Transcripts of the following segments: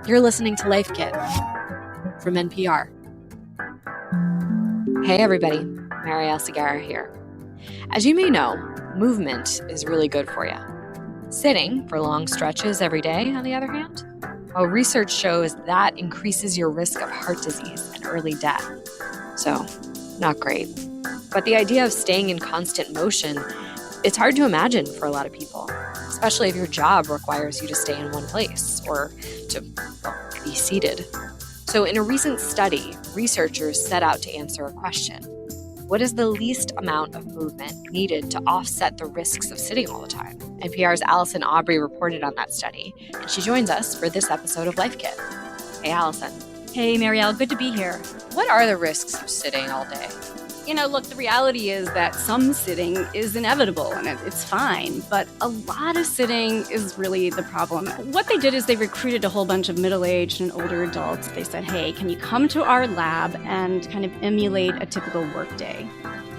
You're listening to Life Kit from NPR. Hey everybody, Allison Aubrey here. As you may know, movement is really good for you. Sitting for long stretches every day, on the other hand, well, research shows that increases your risk of heart disease and early death. So, not great. But the idea of staying in constant motion, it's hard to imagine for a lot of people, especially if your job requires you to stay in one place or to be seated. So in a recent study, researchers set out to answer a question. What is the least amount of movement needed to offset the risks of sitting all the time? NPR's Allison Aubrey reported on that study, and she joins us for this episode of Life Kit. Hey, Allison. Hey, Marielle, good to be here. What are the risks of sitting all day? Look, the reality is that some sitting is inevitable and it's fine, but a lot of sitting is really the problem. What they did is they recruited a whole bunch of middle-aged and older adults. They said, hey, can you come to our lab and kind of emulate a typical workday?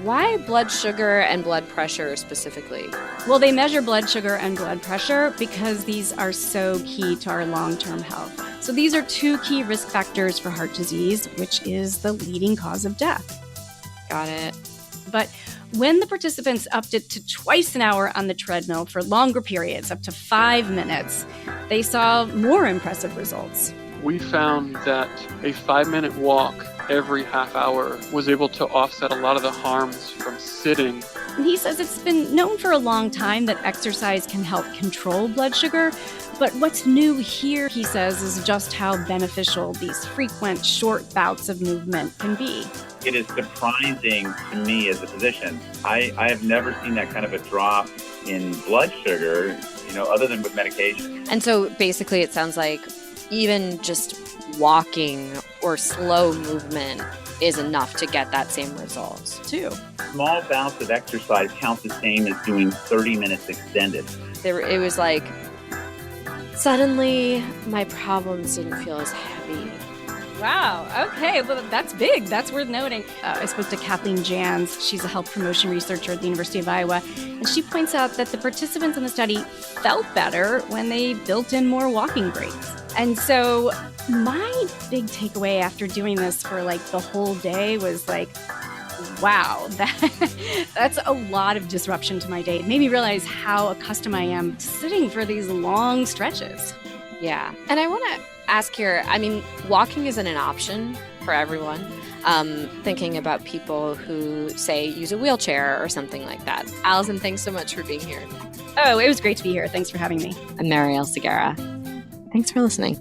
Why blood sugar and blood pressure specifically? Well, they measure blood sugar and blood pressure because these are so key to our long-term health. So these are two key risk factors for heart disease, which is the leading cause of death. Got it. But when the participants upped it to twice an hour on the treadmill for longer periods, up to 5 minutes, they saw more impressive results. We found that a 5-minute walk every half hour was able to offset a lot of the harms from sitting. And he says it's been known for a long time that exercise can help control blood sugar. But what's new here, he says, is just how beneficial these frequent, short bouts of movement can be. It is surprising to me as a physician. I have never seen that kind of a drop in blood sugar, other than with medication. And so basically it sounds like even just walking or slow movement is enough to get that same result too. Small bouts of exercise count the same as doing 30 minutes extended. It was like, suddenly my problems didn't feel as heavy. Wow. Okay. Well, that's big. That's worth noting. I spoke to Kathleen Jans. She's a health promotion researcher at the University of Iowa. And she points out that the participants in the study felt better when they built in more walking breaks. And so my big takeaway after doing this for the whole day was wow, that's a lot of disruption to my day. It made me realize how accustomed I am to sitting for these long stretches. Yeah. And I want to ask here, walking isn't an option for everyone. Thinking about people who, say, use a wheelchair or something like that. Allison, thanks so much for being here. Oh, it was great to be here. Thanks for having me. I'm Allison Aubrey. Thanks for listening.